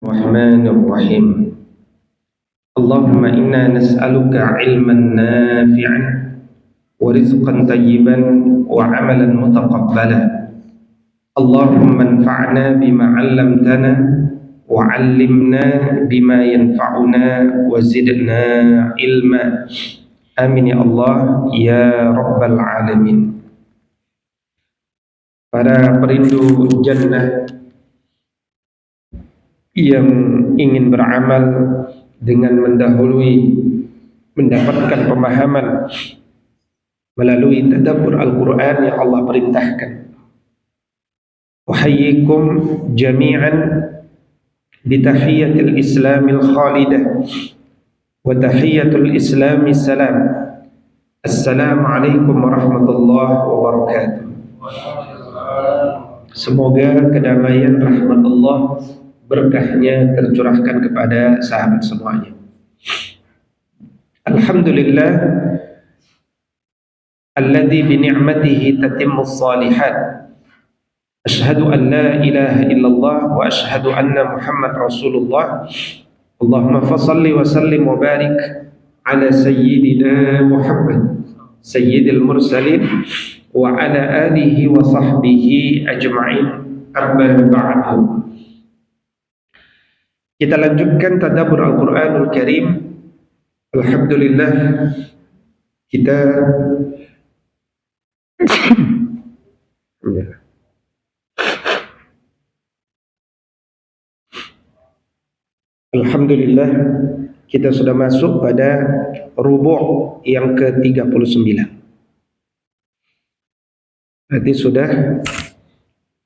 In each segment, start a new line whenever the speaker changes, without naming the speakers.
الرحمن الرحيم اللهم إنا نسألك علما نافعا ورزقا طيبا وعملا متقبلا اللهم انفعنا بما علمتنا وعلمنا بما ينفعنا وزدنا علما آمين يا Allah ya Rabbal Alamin. Para perindu jannah yang ingin beramal dengan mendahului mendapatkan pemahaman melalui tadabbur Al-Quran yang Allah perintahkan. Uhayyikum jami'an bitahiyyatil islamil khalidah wa tahiyyatul islami salam. Assalamualaikum warahmatullahi wabarakatuh. Semoga kedamaian rahmat Allah berkahnya tercurahkan kepada sahabat semuanya. Alhamdulillah alladzi bi ni'matihi tatimmus shalihat. Asyhadu an la ilaha illallah wa asyhadu anna Muhammad Rasulullah. Allahumma fashalli wa sallim wa barik ala sayyidina Muhammad sayyidil mursalin wa ala alihi wa sahbihi ajma'in. Amma ba'du. Kita lanjutkan tadabbur Al-Quranul Karim. Alhamdulillah kita Alhamdulillah kita sudah masuk pada rubu' yang ke-39. Berarti sudah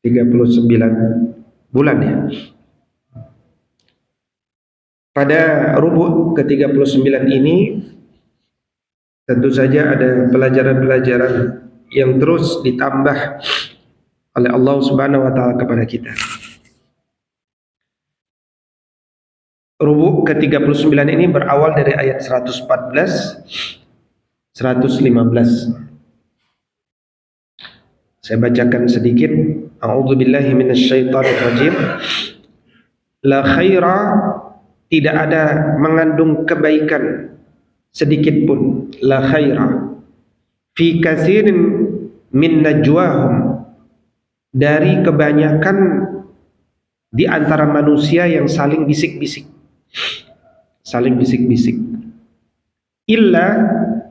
39 bulan ya. Pada rubu' ke-39 ini tentu saja ada pelajaran-pelajaran yang terus ditambah oleh Allah Subhanahu wa taala kepada kita. Rubu' ke-39 ini berawal dari ayat 114 115. Saya bacakan sedikit. A'udzubillahi minasyaitonir rajim. La khaira, tidak ada mengandung kebaikan sedikit pun, la khaira fi katsirin min najwahum, dari kebanyakan di antara manusia yang saling bisik-bisik, illa,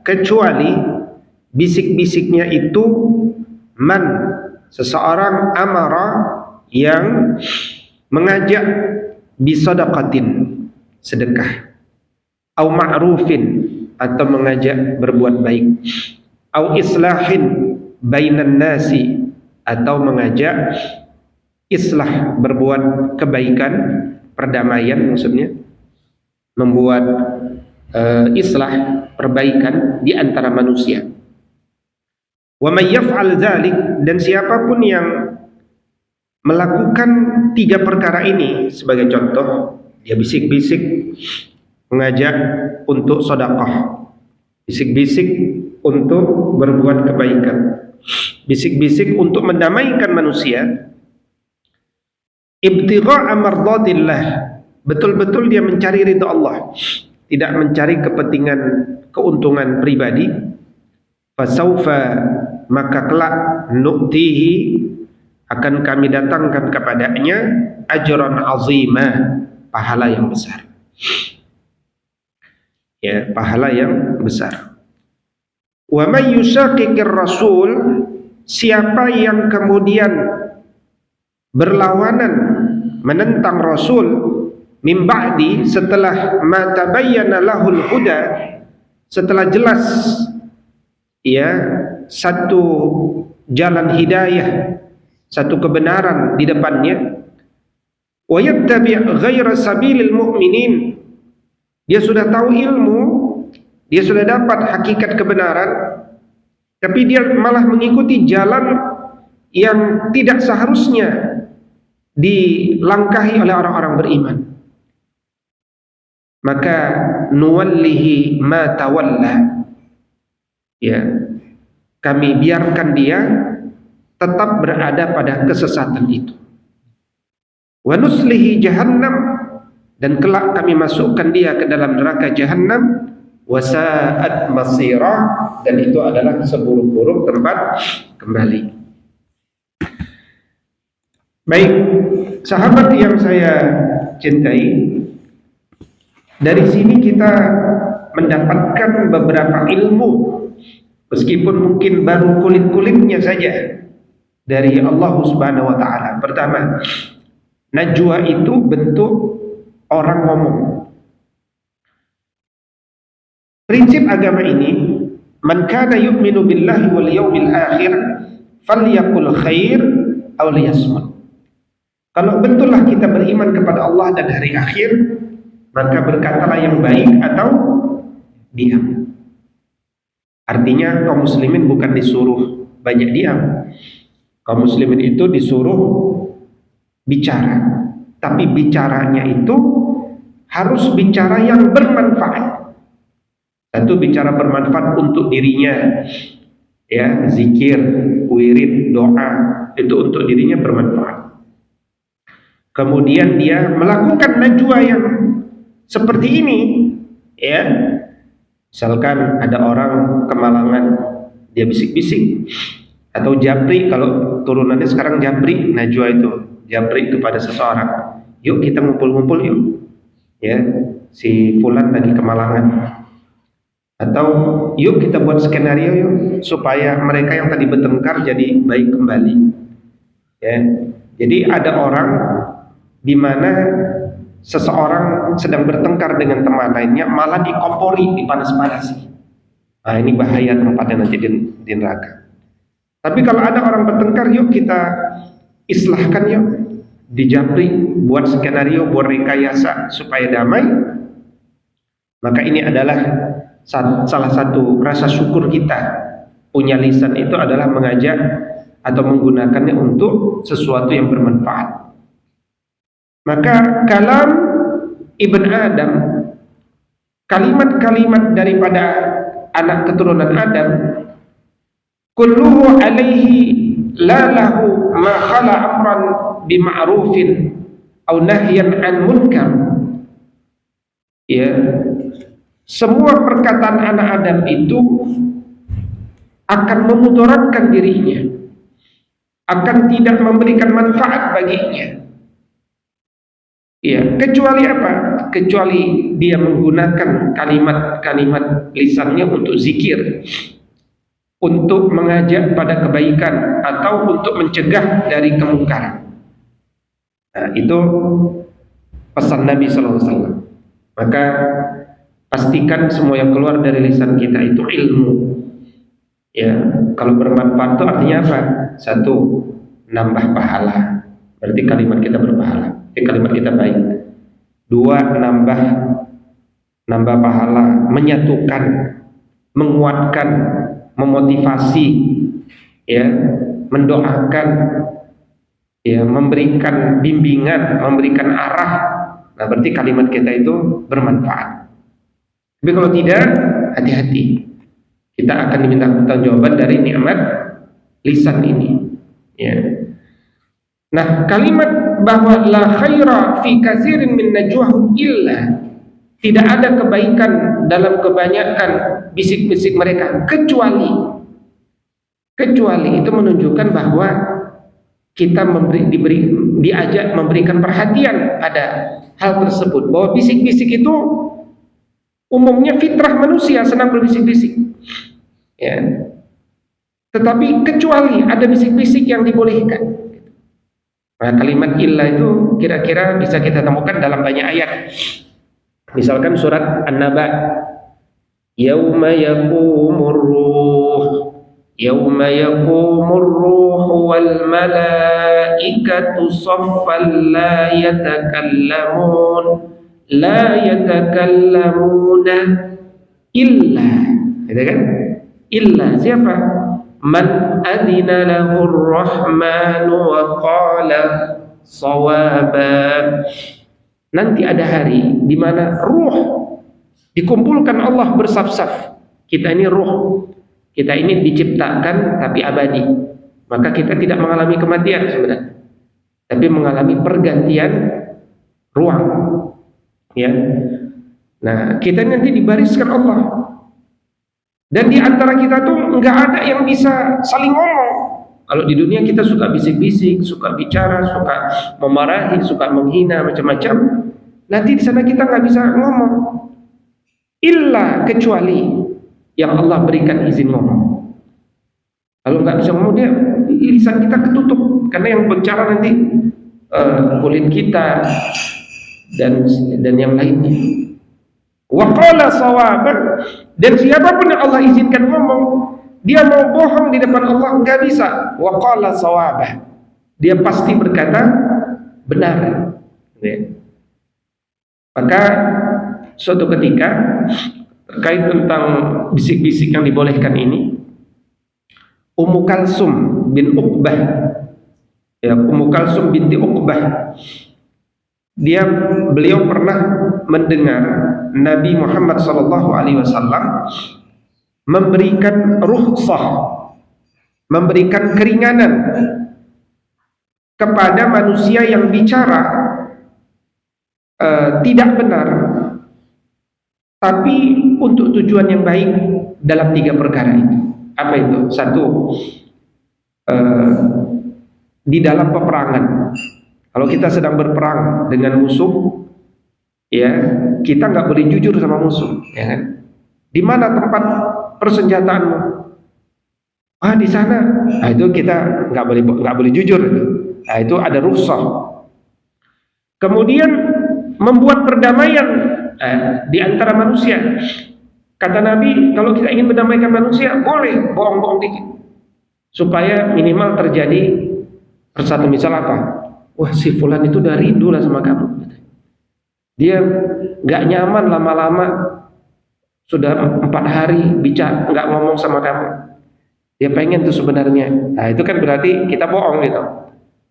kecuali bisik-bisiknya itu man, seseorang, amara, yang mengajak bisadaqatin, sedekah, au ma'rufin, atau mengajak berbuat baik, au islahin bainan nasi, atau mengajak islah, berbuat kebaikan, perdamaian maksudnya, membuat islah, perbaikan di antara manusia. Wa may yaf'al dzalik, dan siapapun yang melakukan tiga perkara ini, sebagai contoh, dia bisik-bisik mengajak untuk sedekah, bisik-bisik untuk berbuat kebaikan, bisik-bisik untuk mendamaikan manusia, ibtigha'a mardatillah, betul-betul dia mencari ridha Allah, tidak mencari kepentingan, keuntungan pribadi. Fasaufa, maka kelak, nu'tihi, akan kami datangkan kepadanya ajran azimah, pahala yang besar. Ya, pahala yang besar. Wa may yushaqiqir rasul, siapa yang kemudian berlawanan, menentang Rasul, min ba'di, setelah ma tabayyana lahul huda, setelah jelas ya satu jalan hidayah, satu kebenaran di depannya, wa yattabi' ghaira sabilil mu'minin, dia sudah tahu ilmu, dia sudah dapat hakikat kebenaran, tapi dia malah mengikuti jalan yang tidak seharusnya dilangkahi oleh orang-orang beriman, maka nuwallihi ma tawalla, ya, kami biarkan dia tetap berada pada kesesatan itu. Wa nuslihi jahannam, dan kelak kami masukkan dia ke dalam neraka jahanam, wasa'at masira, dan itu adalah seburuk-buruk tempat kembali. Baik, sahabat yang saya cintai, dari sini kita mendapatkan beberapa ilmu, meskipun mungkin baru kulit-kulitnya saja, dari Allah Subhanahu wa taala. Pertama, najwa itu bentuk orang ngomong. Prinsip agama ini, man kana yu'minu billahi wal yawmil akhir falyaqul khair aw liyasmut. Kalau betullah kita beriman kepada Allah dan hari akhir, maka berkatalah yang baik atau diam. Artinya kaum muslimin bukan disuruh banyak diam. Kaum muslimin itu disuruh bicara, tapi bicaranya itu harus bicara yang bermanfaat. Satu, bicara bermanfaat untuk dirinya, ya, zikir, wirid, doa, itu untuk dirinya bermanfaat. Kemudian dia melakukan najwa yang seperti ini, ya. Misalkan ada orang kemalangan, dia bisik-bisik, atau japri, kalau turunannya sekarang japri, najwa itu japri kepada seseorang, yuk kita ngumpul-ngumpul yuk, ya, si fulan lagi kemalangan, atau yuk kita buat skenario yuk supaya mereka yang tadi bertengkar jadi baik kembali, ya. Jadi ada orang di mana seseorang sedang bertengkar dengan teman lainnya, malah dikompori, dipanas-panasi. Nah, ini bahaya tempatnya nanti di neraka. Tapi kalau ada orang bertengkar, yuk kita islahkan yuk, dijapri, buat skenario, buat rekayasa supaya damai. Maka ini adalah salah satu rasa syukur kita. Punya lisan itu adalah mengajak atau menggunakannya untuk sesuatu yang bermanfaat. Maka kalam Ibn Adam, kalimat-kalimat daripada anak keturunan Adam, kulluhu alaihi la lahu ma khala amran bima'rufin aw nahyan an munkar. Ya, semua perkataan anak Adam itu akan memudaratkan dirinya, akan tidak memberikan manfaat baginya. Ya, kecuali apa? Kecuali dia menggunakan kalimat-kalimat lisannya untuk zikir, untuk mengajak pada kebaikan, atau untuk mencegah dari kemungkaran. Nah, itu pesan Nabi SAW. Maka pastikan semua yang keluar dari lisan kita itu ilmu. Ya, kalau bermanfaat itu artinya apa? Satu, nambah pahala. Berarti kalimat kita berpahala. Kalimat kita baik. Dua, nambah pahala, menyatukan, menguatkan, memotivasi, ya, mendoakan, ya, memberikan bimbingan, memberikan arah. Nah, berarti kalimat kita itu bermanfaat. Tapi kalau tidak, hati-hati. Kita akan diminta pertanggungjawaban dari nikmat lisan ini, ya. Nah, kalimat bahwa la khaira fi katsirin min najwahum illa, tidak ada kebaikan dalam kebanyakan bisik-bisik mereka kecuali itu menunjukkan bahwa kita diajak memberikan perhatian pada hal tersebut, bahwa bisik-bisik itu umumnya fitrah manusia, senang berbisik-bisik, ya. Tetapi kecuali ada bisik-bisik yang dibolehkan. Nah, kalimat illa itu kira-kira bisa kita temukan dalam banyak ayat. Misalkan surat An-Naba, yauma yaqumur ruh wal malaikatu saffan la yatakallamuna illa, gitu kan? Illa siapa? Man adina lahur rahmanu wa qala sawaba. Nanti ada hari di mana ruh dikumpulkan Allah bersaf-saf. Kita ini ruh, kita ini diciptakan tapi abadi. Maka kita tidak mengalami kematian sebenarnya, tapi mengalami pergantian ruang. Ya. Nah, kita nanti dibariskan Allah. Dan di antara kita tuh nggak ada yang bisa saling ngomong. Kalau di dunia kita suka bisik-bisik, suka bicara, suka memarahi, suka menghina, macam-macam. Nanti di sana kita nggak bisa ngomong. Illa kecuali yang Allah berikan izin ngomong. Kalau nggak bisa ngomong, dia lisan kita ketutup, karena yang bicara nanti kulit kita dan yang lainnya. Wa qala sawaban, dan siapapun yang Allah izinkan ngomong, dia mau bohong di depan Allah nggak bisa. Wa qala sawaban, dia pasti berkata benar. Ya. Maka suatu ketika terkait tentang bisik-bisik yang dibolehkan ini, Ummu Kalsum bin Uqbah, ya, Ummu Kalsum binti Uqbah, beliau pernah mendengar Nabi Muhammad SAW memberikan rukhsah, memberikan keringanan kepada manusia yang bicara tidak benar, tapi untuk tujuan yang baik dalam 3 perkara itu. Apa itu? 1, di dalam peperangan. Kalau kita sedang berperang dengan musuh, ya, kita nggak boleh jujur sama musuh, ya kan? Di mana tempat persenjataanmu? Ah, di sana. Nah, itu kita nggak boleh jujur. Nah, itu ada rukhsah. Kemudian membuat perdamaian di antara manusia. Kata Nabi, kalau kita ingin mendamaikan manusia, boleh bohong-bohong dikit, supaya minimal terjadi persatu. Misal apa? Wah, si fulan itu udah rindu lah sama kamu. Dia nggak nyaman lama-lama, sudah 4 hari bicara nggak ngomong sama kamu. Dia pengen tuh sebenarnya. Nah, itu kan berarti kita bohong gitu.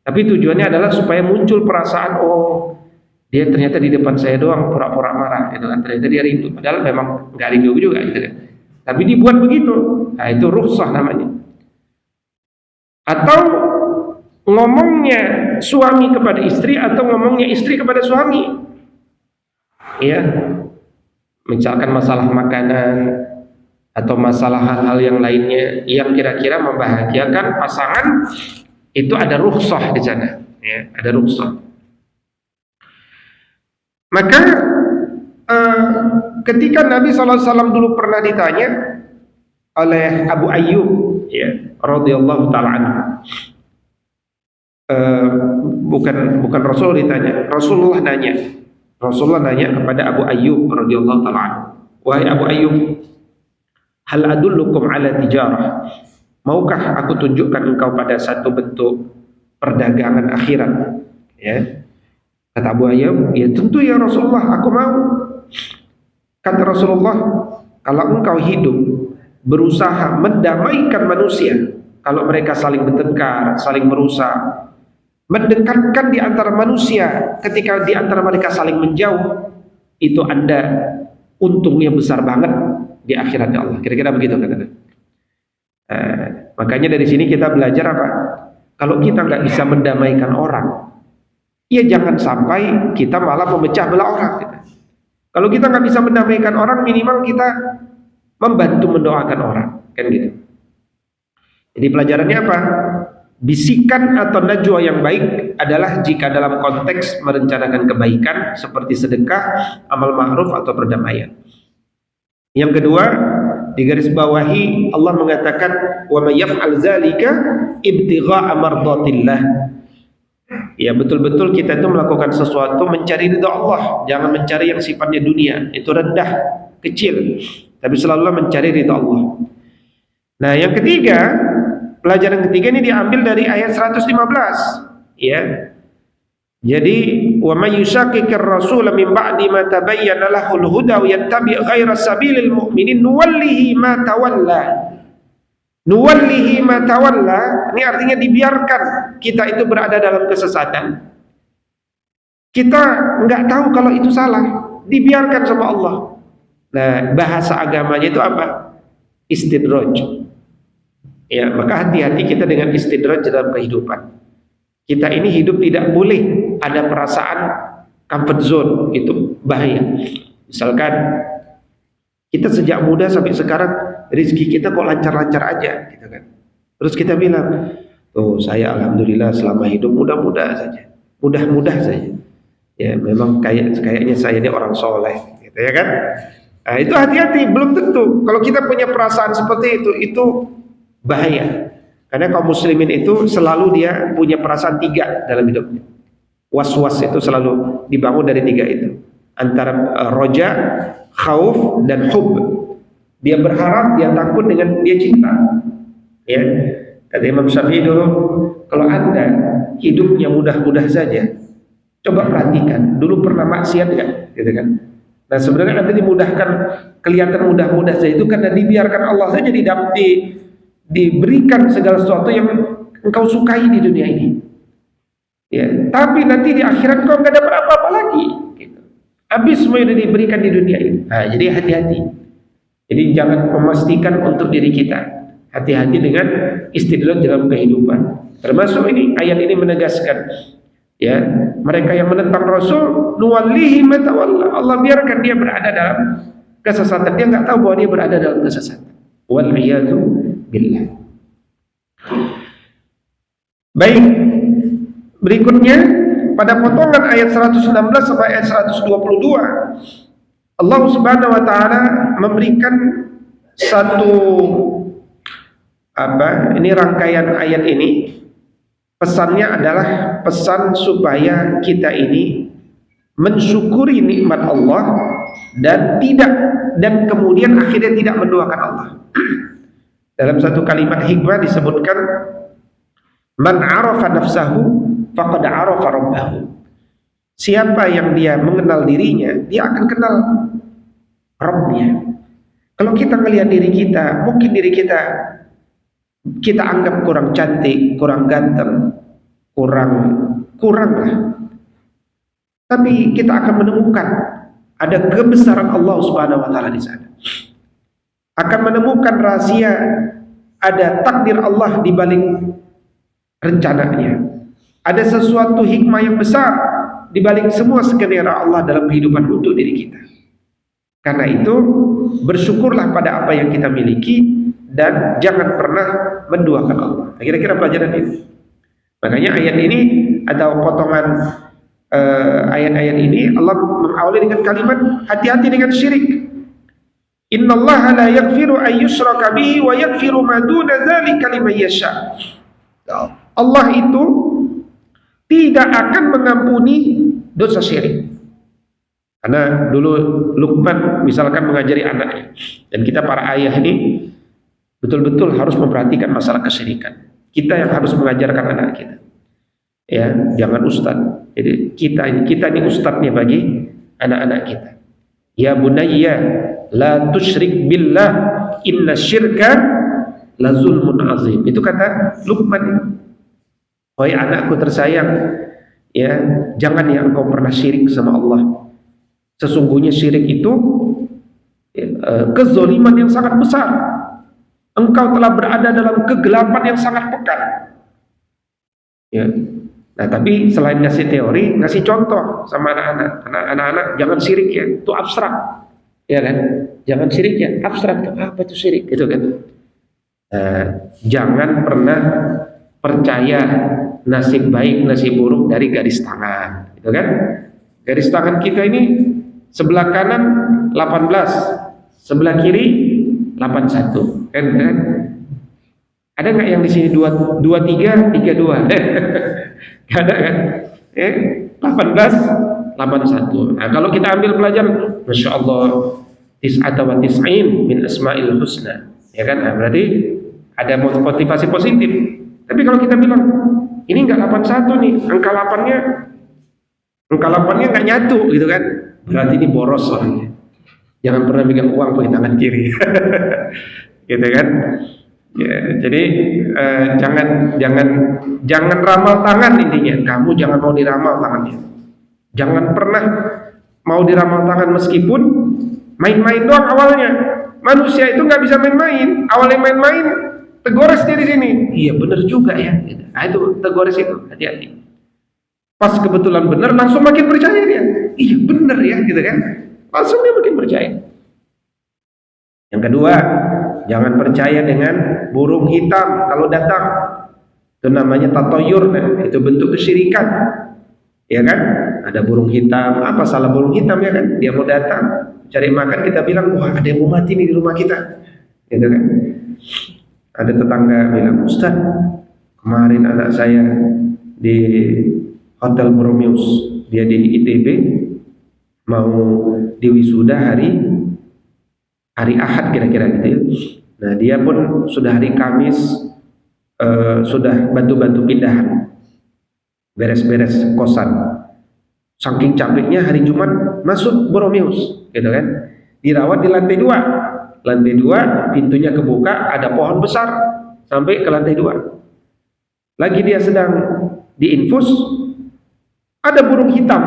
Tapi tujuannya adalah supaya muncul perasaan, oh, dia ternyata di depan saya doang pura-pura marah, gitu kan. Ternyata dia rindu, padahal memang nggak rindu juga, gitu kan. Tapi dibuat begitu. Nah, itu rukhsah namanya. Atau ngomongnya suami kepada istri, atau ngomongnya istri kepada suami, ya, misalkan masalah makanan atau masalah hal-hal yang lainnya yang kira-kira membahagiakan pasangan, itu ada rukhsah di sana, ya, ada rukhsah. Maka ketika Nabi SAW dulu pernah ditanya oleh Abu Ayyub, ya, radhiyallahu taala anhu, bukan Rasul ditanya, Rasulullah nanya kepada Abu Ayyub radhiyallahu taala anhu, wahai Abu Ayyub, hal adullukum ala tijarah, maukah aku tunjukkan engkau pada satu bentuk perdagangan akhirat, ya. Kata Abu Ayyub, ya tentu ya Rasulullah, aku mau. Kata Rasulullah, kalau engkau hidup berusaha mendamaikan manusia, kalau mereka saling bertengkar, saling merusak, mendekatkan di antara manusia ketika di antara mereka saling menjauh, itu Anda untungnya besar banget di akhiratnya Allah. Kira-kira begitu katanya. Makanya dari sini kita belajar apa? Kalau kita nggak bisa mendamaikan orang, ya jangan sampai kita malah memecah belah orang. Kalau kita nggak bisa mendamaikan orang, minimal kita membantu mendoakan orang, kan gitu. Jadi pelajarannya apa? Bisikan atau najwa yang baik adalah jika dalam konteks merencanakan kebaikan seperti sedekah, amal ma'ruf atau perdamaian. Yang kedua, di garis bawahi Allah mengatakan wa may yaf'al zalika ibtigha'a mardatillah. Ya, betul-betul kita itu melakukan sesuatu mencari ridha Allah, jangan mencari yang sifatnya dunia, itu rendah, kecil, tapi selalu mencari ridha Allah. Nah, yang ketiga, pelajaran ketiga ini diambil dari ayat 115, ya. Jadi, wa may yushaqiqir rasul min ba'di ma tabayyana lahul huda wa yattabi' ghaira sabilil mu'minin nuwallihi ma tawalla. Nuwallihi ma tawalla, ini artinya dibiarkan kita itu berada dalam kesesatan. Kita nggak tahu kalau itu salah, dibiarkan sama Allah. Nah, bahasa agamanya itu apa? Istidraj. Ya, maka hati-hati kita dengan istidraj dalam kehidupan. Kita ini hidup tidak boleh ada perasaan comfort zone, itu bahaya. Misalkan kita sejak muda sampai sekarang rezeki kita kok lancar-lancar aja gitu kan. Terus kita bilang, "Oh, saya alhamdulillah selama hidup mudah-mudah saja. Mudah-mudah saja." Ya, memang kayaknya saya ini orang soleh gitu ya kan. Nah, itu hati-hati, belum tentu. Kalau kita punya perasaan seperti itu bahaya. Karena kaum muslimin itu selalu dia punya perasaan tiga dalam hidupnya. Was-was itu selalu dibangun dari tiga itu. Antara roja, khauf, dan hub. Dia berharap, dia takut, dengan dia cinta. Ya, kata Imam Syafi'i dulu, kalau Anda hidupnya mudah-mudah saja, coba perhatikan, dulu pernah maksiat nggak, gitu kan? Nah, sebenarnya Anda dimudahkan, kelihatan mudah-mudah saja itu karena dibiarkan Allah saja diberikan segala sesuatu yang engkau sukai di dunia ini. Ya, tapi nanti di akhirat kau nggak dapat apa-apa lagi. Gitu. Habis semua yang diberikan di dunia ini. Nah, jadi hati-hati. Jadi jangan memastikan untuk diri kita. Hati-hati dengan istidlal dalam kehidupan. Termasuk ini ayat ini menegaskan, ya, mereka yang menentang Rasul, nuwallihi ma tawalla. Allah biarkan dia berada dalam kesesatan. Dia nggak tahu bahwa dia berada dalam kesesatan. Wal iyadu billah. Baik. Berikutnya pada potongan ayat 116 sampai ayat 122, Allah Subhanahu wa taala memberikan satu ini rangkaian ayat ini. Pesannya adalah pesan supaya kita ini mensyukuri nikmat Allah dan kemudian akhirnya tidak menduakan Allah. Dalam satu kalimat hikmah disebutkan, man arafa nafsahu faqad arafa rabbahu. Siapa yang dia mengenal dirinya, dia akan kenal Rabbnya. Kalau kita melihat diri kita, mungkin diri kita anggap kurang cantik, kurang ganteng, kurang lah. Tapi kita akan menemukan ada kebesaran Allah Subhanahu wa taala di sana. Akan menemukan rahasia, ada takdir Allah di balik rencananya. Ada sesuatu hikmah yang besar di balik semua skenario Allah dalam kehidupan untuk diri kita. Karena itu, bersyukurlah pada apa yang kita miliki dan jangan pernah menduakan Allah. Kira-kira pelajaran ini. Makanya ayat ini atau potongan ayat-ayat ini Allah mengawali dengan kalimat hati-hati dengan syirik. Innallaha la yaghfiru an yushraka bihi wa yaghfiru ma duna dzalika liman yasha. Allah itu tidak akan mengampuni dosa syirik. Karena dulu Luqman misalkan mengajari anaknya, dan kita para ayah ini betul-betul harus memperhatikan masalah kesyirikan. Kita yang harus mengajarkan anak kita. Ya, jangan ustaz. Jadi kita ini ustadznya bagi anak-anak kita. Ya bunayya la tusyrik billah inna syirka la zulmun azim. Itu kata Luqman. Wahai anakku tersayang, ya, jangan ya engkau pernah syirik sama Allah. Sesungguhnya syirik itu kezaliman yang sangat besar. Engkau telah berada dalam kegelapan yang sangat pekat. Ya. Nah, tapi selain ngasih teori, ngasih contoh sama anak-anak. Anak-anak jangan syirik ya, itu abstrak. Ya kan? Jangan syirik ya, abstrak. Apa itu syirik? Gitu kan. Jangan pernah percaya nasib baik, nasib buruk dari garis tangan. Gitu kan? Garis tangan kita ini sebelah kanan 18, sebelah kiri 81. Kan? Ada nggak yang di sini 23, 32? Nggak ada kan? 18, 81. Nah, kalau kita ambil pelajaran, masya Allah, tis'ata wa tis'in min asma'il husna, ya kan? Nah, berarti ada motivasi positif. Tapi kalau kita bilang ini nggak 81 nih, angka 8-nya nggak nyatu, gitu kan? Berarti ini boros orangnya. Jangan pernah megang uang pakai tangan kiri, gitu kan? Ya, jadi jangan ramal tangan intinya. Kamu jangan mau diramal tangannya. Jangan pernah mau diramal tangan meskipun main-main doang awalnya. Manusia itu nggak bisa main-main. Awalnya main-main, tegores dia di sini. Iya benar juga ya. Nah itu tegores itu, hati-hati. Pas kebetulan benar, langsung makin percaya dia. iya bener ya gitu kan. Langsung dia makin percaya. Yang kedua, jangan percaya dengan burung hitam kalau datang. Itu namanya tatoyur, nah, itu bentuk kesyirikan. Ya kan? Ada burung hitam, apa salah burung hitam ya kan? Dia mau datang cari makan, kita bilang, wah ada yang mau mati nih di rumah kita. Gitu kan? Ada tetangga bilang, Ustaz, kemarin anak saya di Hotel Bromius, dia di ITB, mau diwisuda hari Ahad kira-kira gitu ya. Nah dia pun sudah hari Kamis sudah bantu-bantu pindahan, beres-beres kosan. Saking capeknya hari Jumat masuk Bromius, gitu kan? Dirawat di lantai 2. Lantai 2 pintunya kebuka, ada pohon besar sampai ke lantai 2. Lagi dia sedang diinfus, ada burung hitam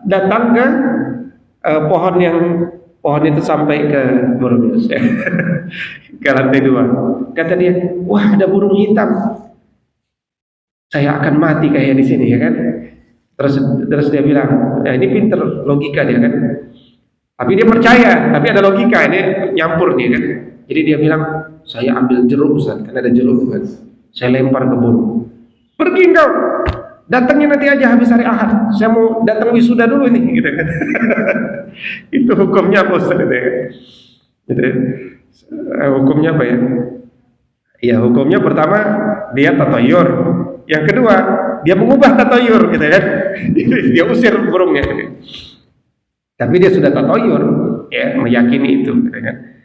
datang ke pohon itu sampai ke Bromius ya. Ke lantai 2. Kata dia, wah ada burung hitam, saya akan mati kayak di sini ya kan. Terus dia bilang, ya ini pinter logika dia kan. Tapi dia percaya, tapi ada logika, ini nyampur nih kan. Jadi dia bilang, saya ambil jeruk Ustaz, kan ada jeruk kan. Saya lempar ke burung. Pergi engkau, datangnya nanti aja habis hari Ahad. Saya mau datang wisuda dulu ini, gitu kan. Itu hukumnya apa Ustaz itu ya? Gitu. Hukumnya apa ya? Ya hukumnya pertama dia tatayur, yang kedua dia mengubah tatayur, gitu kan. Dia usir burungnya. Gitu. Tapi dia sudah tatayur, ya meyakini itu, gitu kan.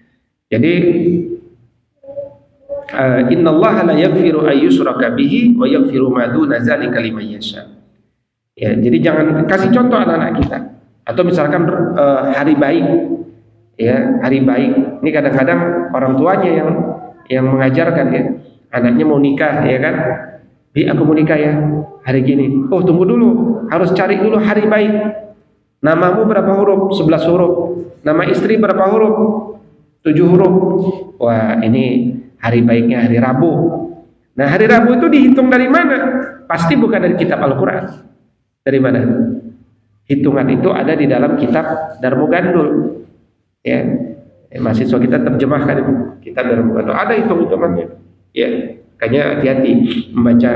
Jadi innallaha la yaghfiru ay yushraka bihi wa yaghfiru ma duna dzalika liman yasha. Ya, jadi jangan kasih contoh anak-anak kita. Atau misalkan hari baik, ya hari baik. Ini kadang-kadang orang tuanya yang mengajarkan ya, anaknya mau nikah, ya kan? Aku mau nikah ya hari gini. Oh tunggu dulu, harus cari dulu hari baik. Namamu berapa huruf? 11 huruf. Nama istri berapa huruf? 7 huruf. Wah ini hari baiknya hari Rabu. Nah hari Rabu itu dihitung dari mana? Pasti bukan dari kitab Al-Quran. Dari mana? Hitungan itu ada di dalam kitab Darmo Gandul. Ya, mahasiswa kita terjemahkan itu kitab Darmo Gandul. Ada hitung-hitungannya. Ya, makanya hati-hati membaca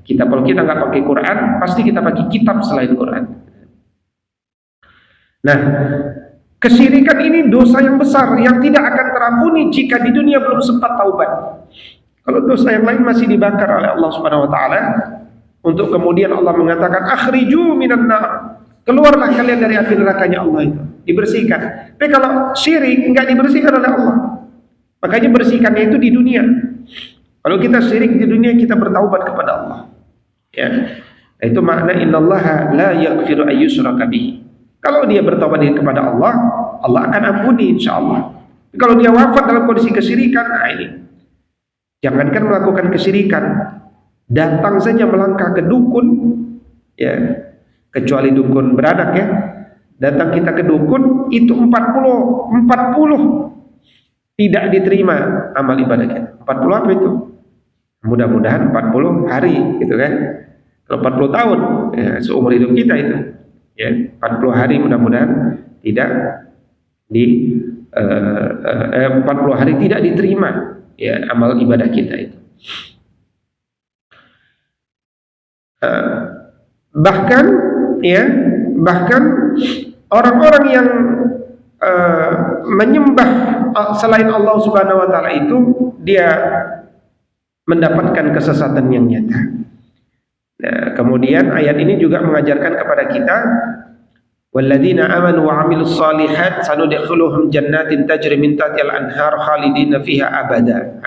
kitab. Kalau kita nggak pakai Quran, pasti kita pakai kitab selain Quran. Nah, kesyirikan ini dosa yang besar yang tidak akan terampuni jika di dunia belum sempat taubat. Kalau dosa yang lain masih dibakar oleh Allah Subhanahu wa taala, untuk kemudian Allah mengatakan akhriju minan nar, keluarlah kalian dari api nerakanya Allah itu, dibersihkan. Tapi kalau syirik enggak dibersihkan oleh Allah. Makanya bersihkannya itu di dunia. Kalau kita syirik di dunia, kita bertaubat kepada Allah. Ya. Itu makna innallaha la yaghfiru ay yushraka bihi. Kalau dia bertobat kepada Allah, Allah akan ampuni insyaallah. Kalau dia wafat dalam kondisi kesyirikan, nah ini. Jangankan melakukan kesyirikan, datang saja melangkah ke dukun, ya, kecuali dukun beranak ya. Datang kita ke dukun, itu 40 tidak diterima amal ibadah kita. 40 apa itu? Mudah-mudahan 40 hari gitu kan. Kalau 40 tahun, ya, seumur hidup kita itu. Ya, 40 hari mudah-mudahan tidak 40 hari tidak diterima ya amal ibadah kita itu. Bahkan orang-orang yang menyembah selain Allah Subhanahu wa taala itu, dia mendapatkan kesesatan yang nyata. Nah, kemudian ayat ini juga mengajarkan kepada kita, walladzina amanu wa 'amilus shalihat sanudkhiluhum jannatin tajri min tahtiha al-anhar khalidina fiha abada.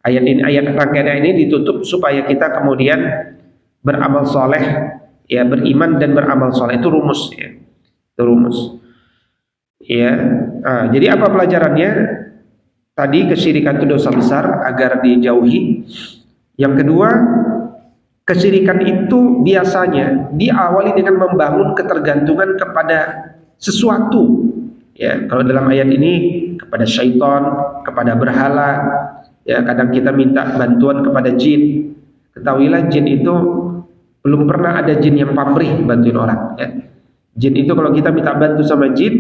Ayat rangkaian ini ditutup supaya kita kemudian beramal soleh, ya, beriman dan beramal soleh. Itu rumus ya. Itu rumus. Ya. Jadi apa pelajarannya? Tadi kesyirikan itu dosa besar agar dijauhi. Yang kedua, kesyirikan itu biasanya diawali dengan membangun ketergantungan kepada sesuatu. Ya, kalau dalam ayat ini kepada syaitan, kepada berhala. Ya, kadang kita minta bantuan kepada jin. Ketahuilah jin itu belum pernah ada jin yang pamrih bantuin orang. Ya. Jin itu kalau kita minta bantu sama jin,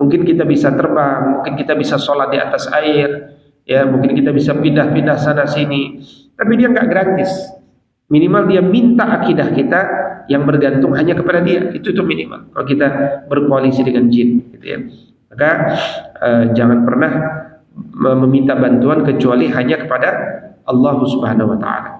mungkin kita bisa terbang, mungkin kita bisa sholat di atas air, ya mungkin kita bisa pindah-pindah sana sini. Tapi dia nggak gratis. Minimal dia minta akidah kita yang bergantung hanya kepada dia. Itu minimal. Kalau kita berkoalisi dengan jin, gitu ya. Maka jangan pernah meminta bantuan kecuali hanya kepada Allah Subhanahu wa taala.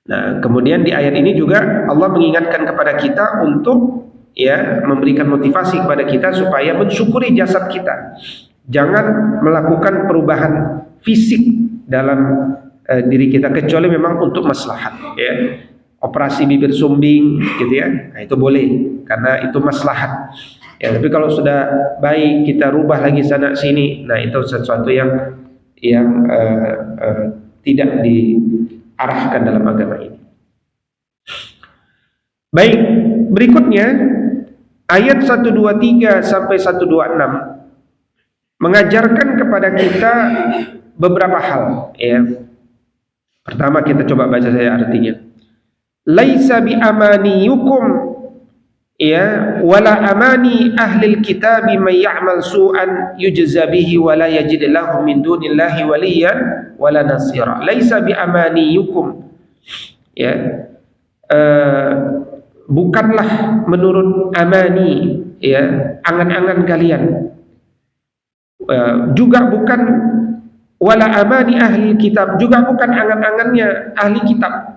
Nah, kemudian di ayat ini juga Allah mengingatkan kepada kita untuk ya memberikan motivasi kepada kita supaya mensyukuri jasad kita. Jangan melakukan perubahan fisik dalam diri kita kecuali memang untuk maslahat, ya. Operasi bibir sumbing gitu ya. Nah, itu boleh karena itu maslahat. Ya, tapi kalau sudah baik kita rubah lagi sana sini, nah itu sesuatu yang tidak diarahkan dalam agama ini. Baik, berikutnya ayat 123 sampai 126 mengajarkan kepada kita beberapa hal, ya. Pertama kita coba baca saja artinya. Laisa bi amaniyukum ya wala amani ahlil kitabi may ya'mal su'an yujza bihi wala yajid lahu min dunillahi waliyan wala nasira. Laisa bi amaniyukum ya bukanlah menurut amani ya angan-angan kalian. Juga bukan wala amani ahli kitab, juga bukan angan-angannya ahli kitab.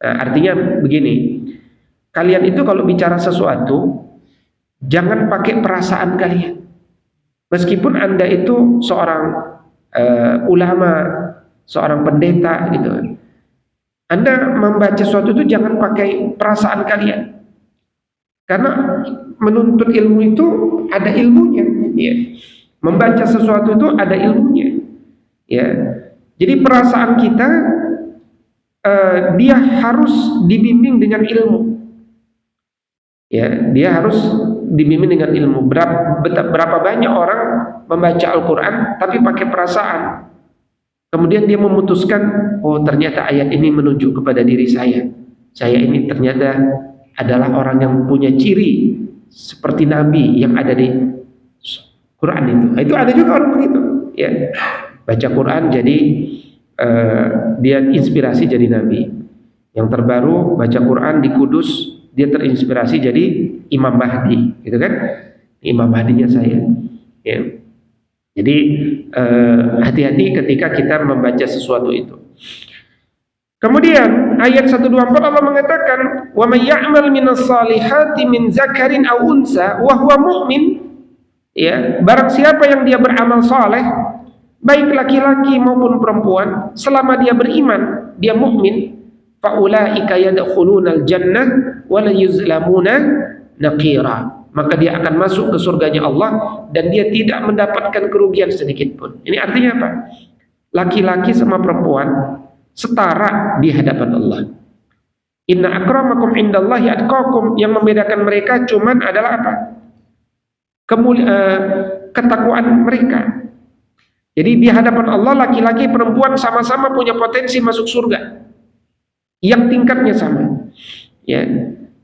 Nah, artinya begini, kalian itu kalau bicara sesuatu jangan pakai perasaan kalian. Meskipun Anda itu seorang ulama, seorang pendeta gitu, Anda membaca sesuatu itu jangan pakai perasaan kalian. Karena menuntut ilmu itu ada ilmunya, ya. Membaca sesuatu itu ada ilmunya. Ya, jadi perasaan kita dia harus dibimbing dengan ilmu. Ya, dia harus dibimbing dengan ilmu. Berapa banyak orang membaca Al-Quran tapi pakai perasaan. Kemudian dia memutuskan, oh ternyata ayat ini menunjuk kepada diri saya. Saya ini ternyata adalah orang yang punya ciri seperti Nabi yang ada di Quran itu. Itu ada juga orang begitu. Ya. Baca Quran jadi dia inspirasi jadi nabi. Yang terbaru baca Quran di Kudus dia terinspirasi jadi Imam Mahdi, gitu kan? Imam Mahdinya saya. Ya. Jadi hati-hati ketika kita membaca sesuatu itu. Kemudian ayat 124 Allah mengatakan, "Wa may ya'mal minas salihati min zakarin aw unsa wa huwa mu'min." Ya, barang siapa yang dia beramal saleh baik laki-laki maupun perempuan, selama dia beriman, dia mukmin, faulaika yadkhulunal jannah wa la yuzlamuna naqira. Maka dia akan masuk ke surganya Allah dan dia tidak mendapatkan kerugian sedikit pun. Ini artinya apa? Laki-laki sama perempuan setara di hadapan Allah. Inna akramakum indallahi atqakum. Yang membedakan mereka cuman adalah apa? Ketakwaan mereka. Jadi di hadapan Allah laki-laki perempuan sama-sama punya potensi masuk surga yang tingkatnya sama. Ya,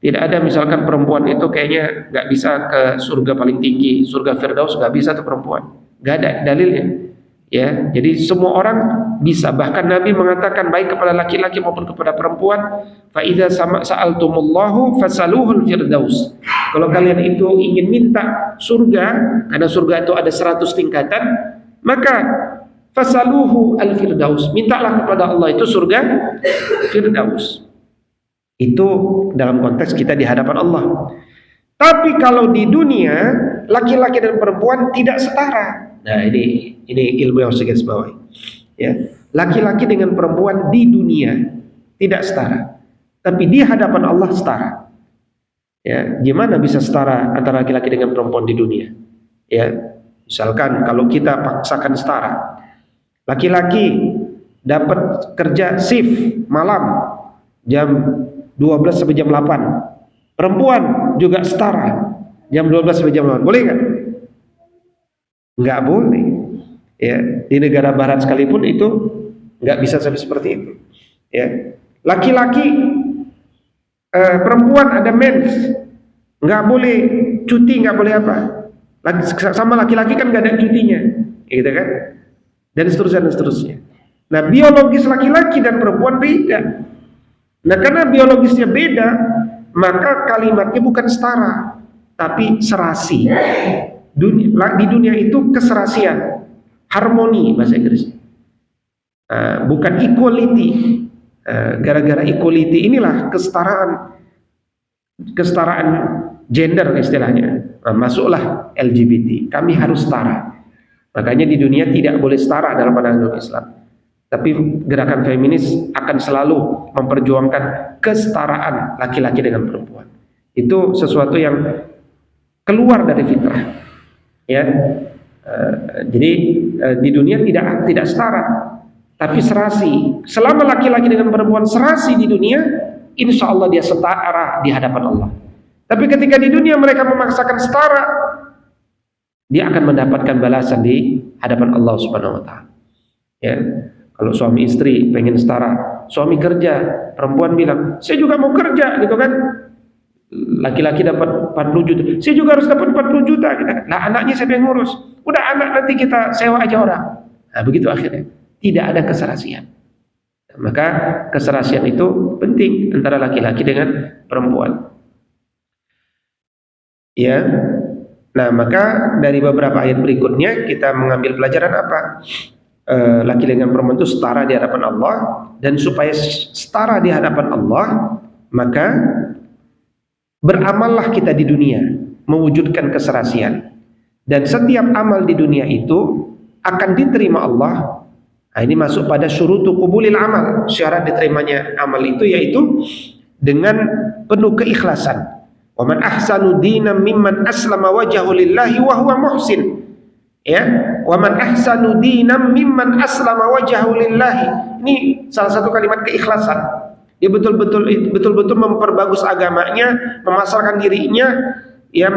tidak ada misalkan perempuan itu kayaknya nggak bisa ke surga paling tinggi, surga Firdaus nggak bisa tuh perempuan, nggak ada dalilnya. Ya, jadi semua orang bisa. Bahkan Nabi mengatakan baik kepada laki-laki maupun kepada perempuan, fa idza sa'altumullahu fasaluhul firdaus. Kalau kalian itu ingin minta surga, karena surga itu ada 100 tingkatan, maka fasaluhu al-firdaus, mintalah kepada Allah itu surga firdaus. Itu dalam konteks kita di hadapan Allah. Tapi kalau di dunia laki-laki dan perempuan tidak setara. Nah, ini ilmu yang harus kita bawahi. Ya, laki-laki dengan perempuan di dunia tidak setara, tapi di hadapan Allah setara. Ya, gimana bisa setara antara laki-laki dengan perempuan di dunia? Ya, misalkan kalau kita paksakan setara, laki-laki dapat kerja shift malam jam 12 sampai jam 8, perempuan juga setara jam 12 sampai jam 8, boleh nggak? Nggak boleh. Ya, di negara barat sekalipun itu nggak bisa sampai seperti itu. Ya, laki-laki perempuan ada mens, nggak boleh cuti, nggak boleh apa. Sama laki-laki kan nggak ada cutinya, gitu kan? Dan seterusnya dan seterusnya. Nah, biologis laki-laki dan perempuan beda. Nah, karena biologisnya beda, maka kalimatnya bukan setara, tapi serasi. Di dunia itu keserasian, harmoni bahasa Inggris. Bukan equality. Gara-gara equality inilah kesetaraan gender istilahnya. Masuklah LGBT. Kami harus setara. Makanya di dunia tidak boleh setara dalam pandangan Islam. Tapi gerakan feminis akan selalu memperjuangkan kesetaraan laki-laki dengan perempuan. Itu sesuatu yang keluar dari fitrah. Ya, jadi di dunia tidak setara, tapi serasi. Selama laki-laki dengan perempuan serasi di dunia, insya Allah dia setara di hadapan Allah. Tapi ketika di dunia mereka memaksakan setara, dia akan mendapatkan balasan di hadapan Allah Subhanahu wa taala. Ya. Kalau suami istri pengen setara, suami kerja, perempuan bilang, "Saya juga mau kerja," gitu kan. Laki-laki dapat 40 juta, saya juga harus dapat 40 juta gitu kan. Nah, anaknya siapa yang ngurus? Udah anak nanti kita sewa aja orang. Nah, begitu akhirnya. Tidak ada keserasian. Maka keserasian itu penting antara laki-laki dengan perempuan. Ya. Nah, maka dari beberapa ayat berikutnya kita mengambil pelajaran apa? Laki dengan perempuan itu setara di hadapan Allah, dan supaya setara di hadapan Allah, maka beramallah kita di dunia mewujudkan keserasian, dan setiap amal di dunia itu akan diterima Allah. Nah, ini masuk pada syurutu qubulil amal, syarat diterimanya amal itu yaitu dengan penuh keikhlasan. Wa man ahsanu dinan mimman aslama wajhahu lillahi wa huwa muhsin. Ya, wa man ahsanu dinan mimman aslama wajhahu lillahi. Ini salah satu kalimat keikhlasan. Dia betul-betul memperbagus agamanya, memasarkan dirinya ya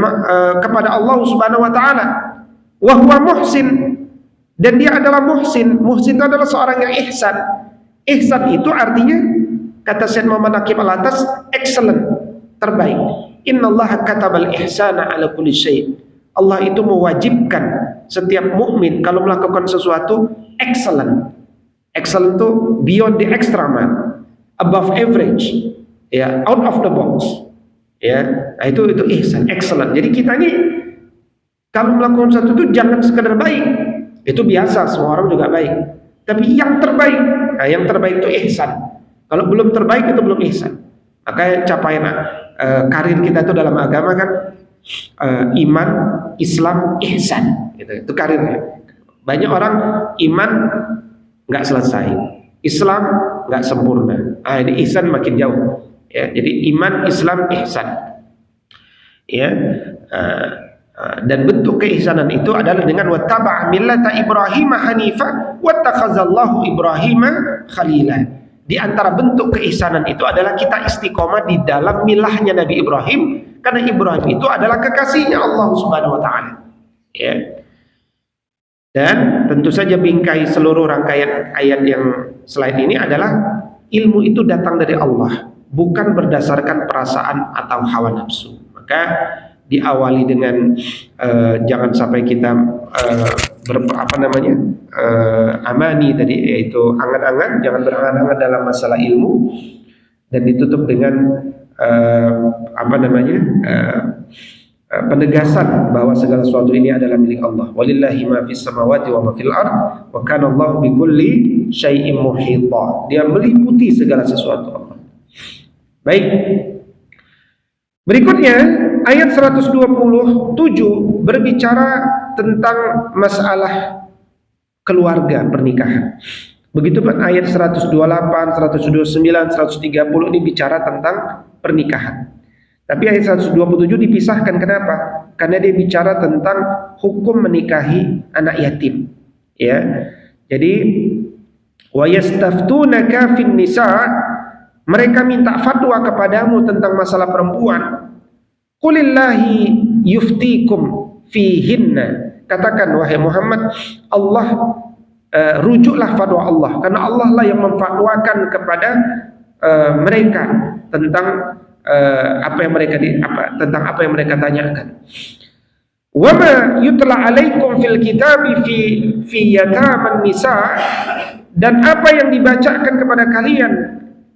kepada Allah Subhanahu wa taala. Wa huwa muhsin, dan dia adalah muhsin. Muhsin itu adalah seorang yang ihsan. Ihsan itu artinya, kata Syekh Muhammad Hakim Al-Atas, excellent, terbaik. Innallaha katabal ihsana ala kulli syai'. Allah itu mewajibkan setiap mukmin kalau melakukan sesuatu excellent. Excellent itu beyond the extra man, above average, ya, out of the box. Ya, nah itu ihsan, excellent. Jadi kita ini kalau melakukan sesuatu itu jangan sekedar baik. Itu biasa, semua orang juga baik. Tapi yang terbaik, nah yang terbaik itu ihsan. Kalau belum terbaik itu belum ihsan. Maka capaian karir kita itu dalam agama kan iman, Islam, ihsan, gitu. Itu karirnya. Banyak orang iman nggak selesai, Islam nggak sempurna. Ini ihsan makin jauh. Ya, jadi iman, Islam, ihsan. Ya, dan bentuk keihsanan itu adalah dengan wattaba'a millata Ibrahim hanifa wattakhazallahu Ibrahim khalila. Di antara bentuk keihsanan itu adalah kita istiqomah di dalam milahnya Nabi Ibrahim, karena Ibrahim itu adalah kekasihnya Allah Subhanahu wa taala. Ya. Dan tentu saja bingkai seluruh rangkaian ayat yang selain ini adalah ilmu itu datang dari Allah, bukan berdasarkan perasaan atau hawa nafsu. Maka diawali dengan jangan sampai kita amani tadi, yaitu angan-angan, jangan berangan-angan dalam masalah ilmu, dan ditutup dengan penegasan bahwa segala sesuatu ini adalah milik Allah. Walillahi ma fis samawati wa ma fil ard wa kana Allahu bikulli syai'in muhita. Dia meliputi segala sesuatu Allah. Baik. Berikutnya ayat 127 berbicara tentang masalah keluarga pernikahan. Begitupun ayat 128, 129, 130 ini bicara tentang pernikahan. Tapi ayat 127 dipisahkan. Kenapa? Karena dia bicara tentang hukum menikahi anak yatim. Ya. Jadi wa yastaftunaka fin nisa, mereka minta fatwa kepadamu tentang masalah perempuan. Qulillahi yuftikum fihinna. Katakan wahai Muhammad, Allah rujuklah fatwa Allah, karena Allah lah yang memfatwakan kepada mereka tentang tentang apa yang mereka tanyakan. Wa ma yutla alaikum fil kitabi fi yataman nisa, dan apa yang dibacakan kepada kalian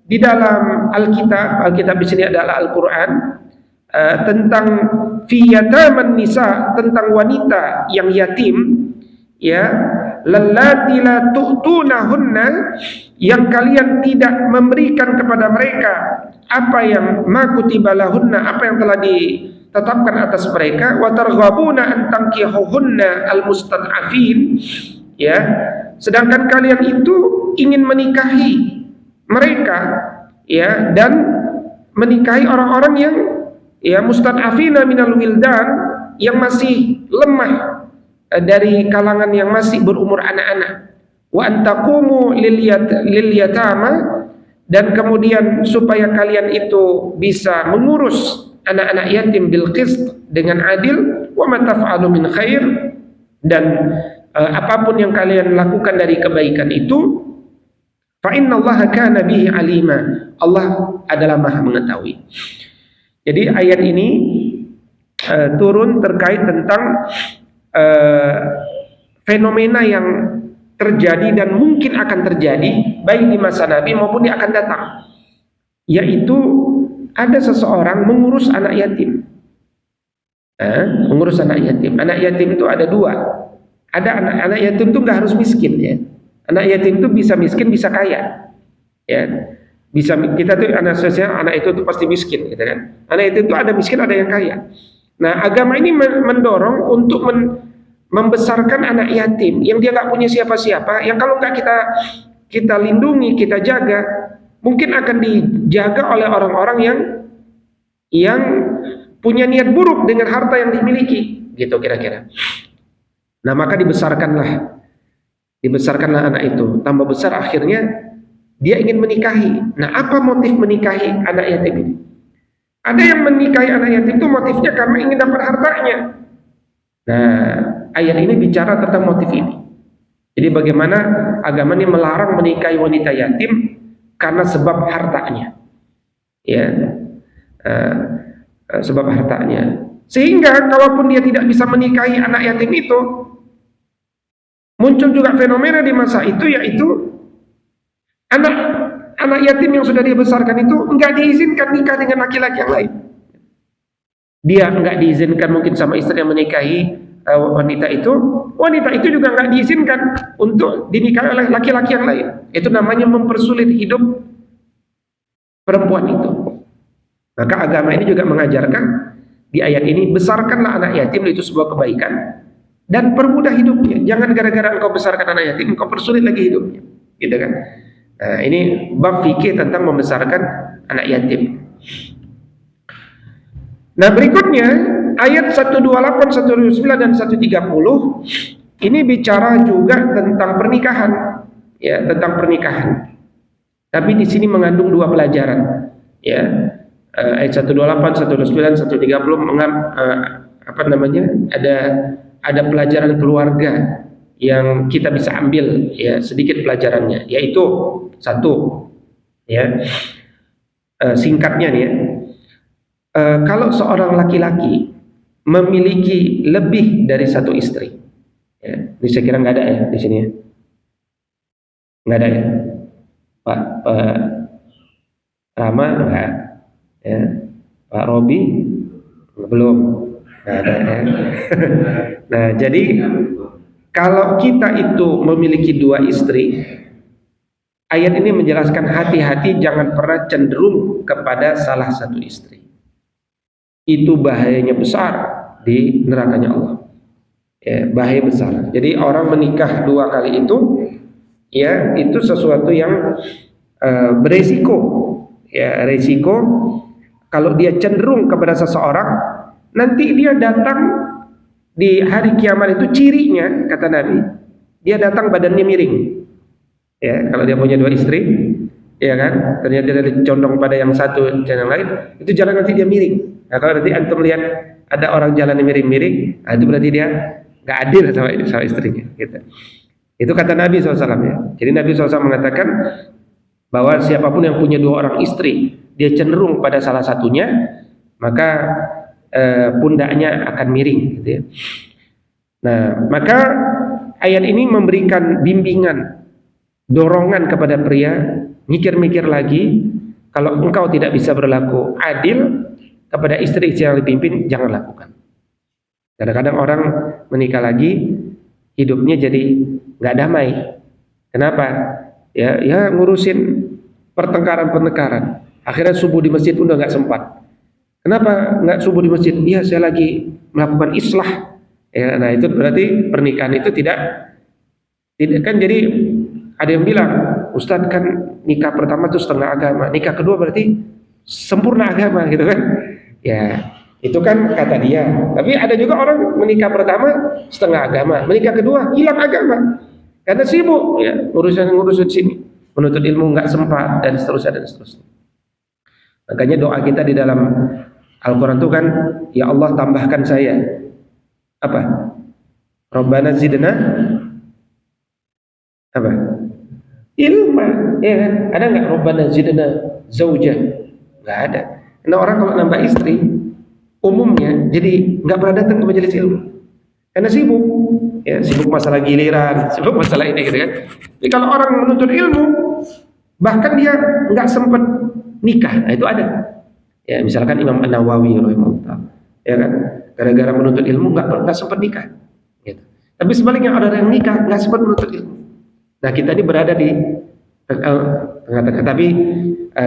di dalam Alkitab di sini adalah Al-Qur'an, tentang fi yataman nisa, tentang wanita yang yatim, ya, lallati la tu'tunahunna, yang kalian tidak memberikan kepada mereka apa yang ma kutiba lahunna, apa yang telah ditetapkan atas mereka, wa targhabuna an tankihuhunna almustad'afin, ya, sedangkan kalian itu ingin menikahi mereka, ya, dan menikahi orang-orang yang, ya, mustad'afina minal wildan, yang masih lemah dari kalangan yang masih berumur anak-anak. Wa antaqumu lil yatama, dan kemudian supaya kalian itu bisa mengurus anak-anak yatim bil qist, dengan adil. Wa ma taf'alu min khair, dan apapun yang kalian lakukan dari kebaikan itu, fa innallaha kana bihi alima, Allah adalah Maha mengetahui. Jadi ayat ini turun terkait tentang fenomena yang terjadi dan mungkin akan terjadi baik di masa Nabi maupun yang akan datang, yaitu ada seseorang mengurus anak yatim. Mengurus anak yatim. Anak yatim itu ada dua. Ada anak yatim itu nggak harus miskin, ya. Anak yatim itu bisa miskin, bisa kaya, ya. Bisa, kita tuh anak sosial, anak itu tuh pasti miskin, gitu kan. Anak itu ada miskin, ada yang kaya. Nah, agama ini mendorong untuk membesarkan anak yatim yang dia nggak punya siapa-siapa, yang kalau nggak kita lindungi, kita jaga, mungkin akan dijaga oleh orang-orang yang punya niat buruk dengan harta yang dimiliki, gitu kira-kira. Nah, maka dibesarkanlah anak itu. Tambah besar akhirnya dia ingin menikahi. Nah, apa motif menikahi anak yatim ini? Ada yang menikahi anak yatim itu motifnya karena ingin dapat hartanya. Nah, ayat ini bicara tentang motif ini. Jadi bagaimana agama ini melarang menikahi wanita yatim karena sebab hartanya, ya, sebab hartanya. Sehingga kalaupun dia tidak bisa menikahi anak yatim itu, muncul juga fenomena di masa itu, yaitu anak yatim yang sudah dia besarkan itu enggak diizinkan nikah dengan laki-laki yang lain. Dia enggak diizinkan mungkin sama istri yang menikahi wanita itu juga enggak diizinkan untuk dinikahi oleh laki-laki yang lain. Itu namanya mempersulit hidup perempuan itu. Maka agama ini juga mengajarkan di ayat ini, besarkanlah anak yatim, itu sebuah kebaikan, dan permudah hidupnya. Jangan gara-gara engkau besarkan anak yatim engkau persulit lagi hidupnya, gitu kan. Nah, ini bab fikih tentang membesarkan anak yatim. Nah, berikutnya ayat 128, 129 dan 130 ini bicara juga tentang pernikahan, ya, tentang pernikahan. Tapi di sini mengandung dua pelajaran, ya. Ayat 128, 129, 130 ada pelajaran keluarga yang kita bisa ambil, ya, sedikit pelajarannya, yaitu satu, ya, singkatnya nih, ya, kalau seorang laki-laki memiliki lebih dari satu istri, ya, ini saya kira nggak ada ya di sini, ya, nggak ada ya, Pak Rama nggak, ya, Pak Robi belum, nggak ada ya. Nah, jadi kalau kita itu memiliki dua istri, ayat ini menjelaskan hati-hati jangan pernah cenderung kepada salah satu istri. Itu bahayanya besar di nerakanya Allah, ya, bahaya besar. Jadi orang menikah dua kali itu, ya, itu sesuatu yang beresiko, ya, resiko. Kalau dia cenderung kepada seseorang, nanti dia datang di hari kiamat itu, cirinya kata Nabi, dia datang badannya miring, ya. Kalau dia punya dua istri, ya kan, ternyata dia condong pada yang satu dan yang lain, itu jalan nanti dia miring. Nah, kalau nanti antum lihat ada orang jalan miring-miring, nah, itu berarti dia nggak adil sama istrinya, gitu. Itu kata Nabi SAW, ya. Jadi Nabi SAW mengatakan bahwa siapapun yang punya dua orang istri, dia cenderung pada salah satunya, maka pundaknya akan miring gitu ya. Nah, maka ayat ini memberikan bimbingan, dorongan kepada pria, mikir-mikir lagi. Kalau engkau tidak bisa berlaku adil kepada istri yang dipimpin, jangan lakukan. Kadang-kadang orang menikah lagi, hidupnya jadi nggak damai. Kenapa? Ya ngurusin pertengkaran. Akhirnya subuh di masjid pun udah nggak sempat. Kenapa nggak subuh di masjid? Iya, saya lagi melakukan islah. Ya, nah itu berarti pernikahan itu tidak kan. Jadi ada yang bilang, Ustadz kan nikah pertama itu setengah agama, nikah kedua berarti sempurna agama gitu kan? Ya itu kan kata dia. Tapi ada juga orang menikah pertama setengah agama, menikah kedua hilang agama karena sibuk ya ngurusin sini, menuntut ilmu nggak sempat dan seterusnya. Makanya doa kita di dalam Al-Quran itu kan, ya Allah tambahkan saya apa? Rabbana zidna apa? Ilma, ya kan? Ada nggak Rabbana zidna zauja? Nggak ada. Karena orang kalau nambah istri, umumnya jadi nggak pernah datang ke majelis ilmu, karena sibuk, ya sibuk masalah giliran, sibuk masalah ini gitu kan. Jadi kalau orang menuntut ilmu, bahkan dia nggak sempat nikah, nah itu ada. Ya misalkan Imam An-Nawawi rahimahullah, ya kan, gara-gara menuntut ilmu nggak sempat nikah. Gitu. Tapi sebaliknya ada yang nikah nggak sempat menuntut ilmu. Nah kita ini berada di tengah-tengah. Tapi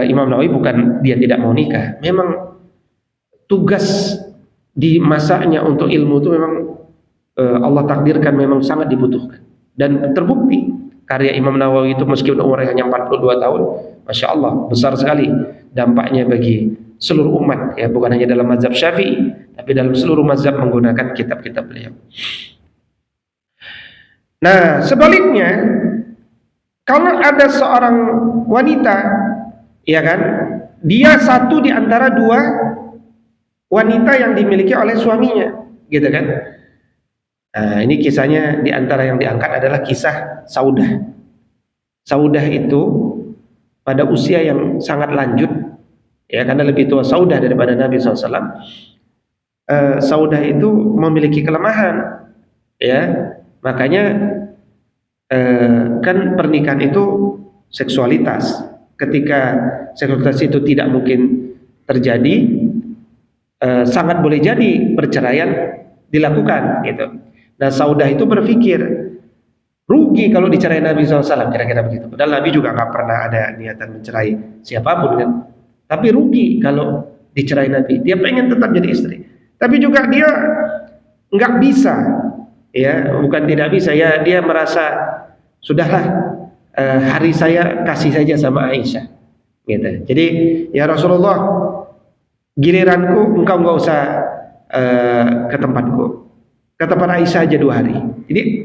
Imam Nawawi bukan dia tidak mau nikah, memang tugas di masanya untuk ilmu itu memang Allah takdirkan memang sangat dibutuhkan. Dan terbukti karya Imam Nawawi itu meskipun umurnya hanya 42 tahun, Masya Allah besar sekali dampaknya bagi seluruh umat, ya bukan hanya dalam mazhab Syafi'i, tapi dalam seluruh mazhab menggunakan kitab-kitab beliau. Nah sebaliknya, kalau ada seorang wanita, ya kan, dia satu di antara dua wanita yang dimiliki oleh suaminya, gitu kan? Nah, ini kisahnya di antara yang diangkat adalah kisah Saudah. Saudah itu pada usia yang sangat lanjut, ya karena lebih tua Saudah daripada Nabi SAW. Saudah itu memiliki kelemahan, ya makanya kan pernikahan itu seksualitas. Ketika seksualitas itu tidak mungkin terjadi, sangat boleh jadi perceraian dilakukan gitu. Nah Saudah itu berpikir rugi kalau dicerai Nabi SAW, kira-kira begitu. Padahal Nabi juga nggak pernah ada niatan mencerai siapapun kan. Tapi rugi kalau dicerai Nabi. Dia pengen tetap jadi istri. Tapi juga dia nggak bisa, ya bukan tidak bisa, ya dia merasa sudahlah, hari saya kasih saja sama Aisyah gitu. Jadi ya Rasulullah, giliranku engkau nggak usah ke tempatku, ke tempat Aisyah aja 2 hari. Jadi